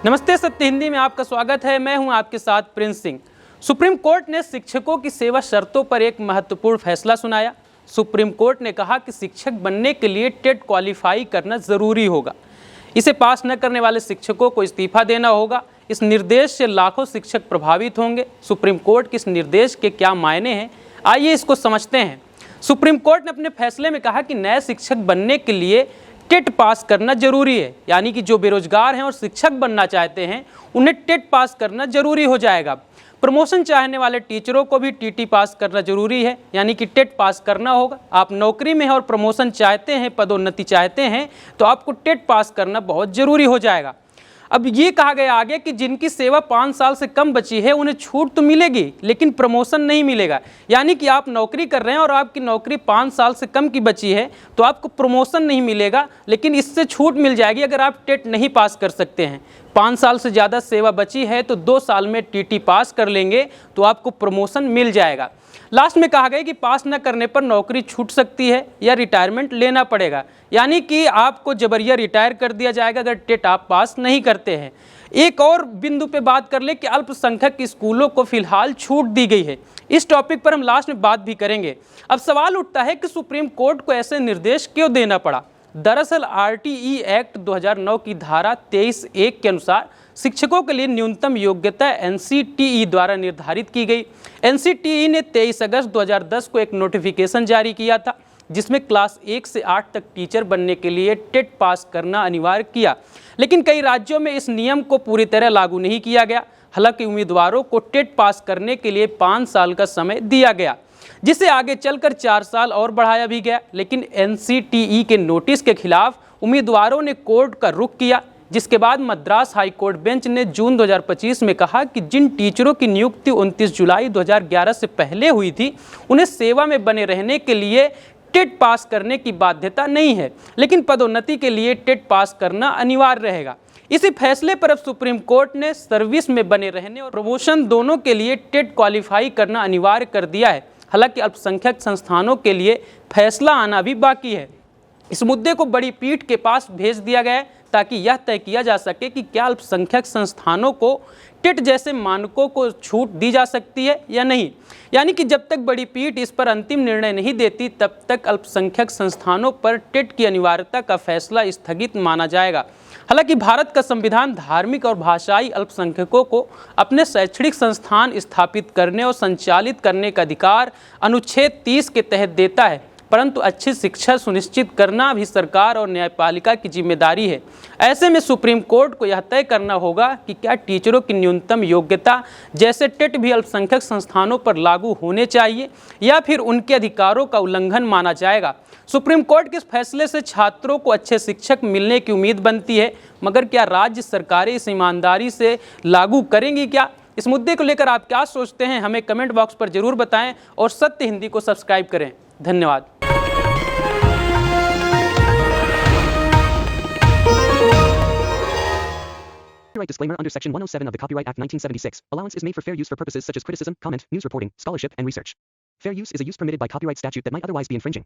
नमस्ते, सत्य हिंदी में आपका स्वागत है। मैं हूं आपके साथ प्रिंस सिंह। सुप्रीम कोर्ट ने शिक्षकों की सेवा शर्तों पर एक महत्वपूर्ण फैसला सुनाया। सुप्रीम कोर्ट ने कहा कि शिक्षक बनने के लिए टेट क्वालिफाई करना जरूरी होगा। इसे पास न करने वाले शिक्षकों को इस्तीफा देना होगा। इस निर्देश से लाखों शिक्षक प्रभावित होंगे। सुप्रीम कोर्ट के इस निर्देश के क्या मायने हैं, आइए इसको समझते हैं। सुप्रीम कोर्ट ने अपने फैसले में कहा कि नए शिक्षक बनने के लिए टेट पास करना जरूरी है, यानी कि जो बेरोजगार हैं और शिक्षक बनना चाहते हैं उन्हें टेट पास करना जरूरी हो जाएगा। प्रमोशन चाहने वाले टीचरों को भी टीटी पास करना जरूरी है, यानी कि टेट पास करना होगा। आप नौकरी में हैं और प्रमोशन चाहते हैं, पदोन्नति चाहते हैं, तो आपको टेट पास करना बहुत जरूरी हो जाएगा। अब ये कहा गया आगे कि जिनकी सेवा 5 साल से कम बची है उन्हें छूट तो मिलेगी, लेकिन प्रमोशन नहीं मिलेगा। यानी कि आप नौकरी कर रहे हैं और आपकी नौकरी 5 साल से कम की बची है तो आपको प्रमोशन नहीं मिलेगा, लेकिन इससे छूट मिल जाएगी अगर आप टेट नहीं पास कर सकते हैं। 5 साल से ज़्यादा सेवा बची है तो 2 साल में टीटी पास कर लेंगे तो आपको प्रमोशन मिल जाएगा। लास्ट में कहा गया कि पास न करने पर नौकरी छूट सकती है या रिटायरमेंट लेना पड़ेगा, यानी कि आपको जबरिया रिटायर कर दिया जाएगा अगर टेट आप पास नहीं करते हैं। एक और बिंदु पे बात कर ले कि अल्पसंख्यक स्कूलों को फिलहाल छूट दी गई है। इस टॉपिक पर हम लास्ट में बात भी करेंगे। अब सवाल उठता है कि सुप्रीम कोर्ट को ऐसे निर्देश क्यों देना पड़ा। दरअसल आरटीई एक्ट 2009 की धारा 23(1) के अनुसार शिक्षकों के लिए न्यूनतम योग्यता एनसीटीई द्वारा निर्धारित की गई। एनसीटीई ने 23 अगस्त 2010 को एक नोटिफिकेशन जारी किया था जिसमें क्लास 1 से 8 तक टीचर बनने के लिए टेट पास करना अनिवार्य किया, लेकिन कई राज्यों में इस नियम को पूरी तरह लागू नहीं किया गया। हालांकि उम्मीदवारों को टेट पास करने के लिए 5 साल का समय दिया गया, जिसे आगे चलकर 4 साल और बढ़ाया भी गया। लेकिन एनसीटीई के नोटिस के खिलाफ उम्मीदवारों ने कोर्ट का रुख किया, जिसके बाद मद्रास हाई कोर्ट बेंच ने जून 2025 में कहा कि जिन टीचरों की नियुक्ति 29 जुलाई 2011 से पहले हुई थी उन्हें सेवा में बने रहने के लिए टेट पास करने की बाध्यता नहीं है, लेकिन पदोन्नति के लिए टेट पास करना अनिवार्य रहेगा। इसी फैसले पर अब सुप्रीम कोर्ट ने सर्विस में बने रहने और प्रमोशन दोनों के लिए टेट क्वालिफाई करना अनिवार्य कर दिया है। हालांकि अल्पसंख्यक संस्थानों के लिए फैसला आना भी बाकी है। इस मुद्दे को बड़ी पीठ के पास भेज दिया गया है ताकि यह तय किया जा सके कि क्या अल्पसंख्यक संस्थानों को टेट जैसे मानकों को छूट दी जा सकती है या नहीं। यानी कि जब तक बड़ी पीठ इस पर अंतिम निर्णय नहीं देती तब तक अल्पसंख्यक संस्थानों पर टेट की अनिवार्यता का फैसला स्थगित माना जाएगा। हालांकि भारत का संविधान धार्मिक और भाषाई अल्पसंख्यकों को अपने शैक्षणिक संस्थान स्थापित करने और संचालित करने का अधिकार अनुच्छेद 30 के तहत देता है, परंतु अच्छी शिक्षा सुनिश्चित करना भी सरकार और न्यायपालिका की जिम्मेदारी है। ऐसे में सुप्रीम कोर्ट को यह तय करना होगा कि क्या टीचरों की न्यूनतम योग्यता जैसे टेट भी अल्पसंख्यक संस्थानों पर लागू होने चाहिए या फिर उनके अधिकारों का उल्लंघन माना जाएगा। सुप्रीम कोर्ट के इस फैसले से छात्रों को अच्छे शिक्षक मिलने की उम्मीद बनती है, मगर क्या राज्य सरकारें इस ईमानदारी से लागू करेंगी क्या? इस मुद्दे को लेकर आप क्या सोचते हैं, हमें कमेंट बॉक्स पर जरूर बताएं और सत्य हिंदी को सब्सक्राइब करें। धन्यवाद। Copyright disclaimer under Section 107 of the Copyright Act 1976. Allowance is made for fair use for purposes such as criticism, comment, news reporting, scholarship, and research. Fair use is a use permitted by copyright statute that might otherwise be infringing.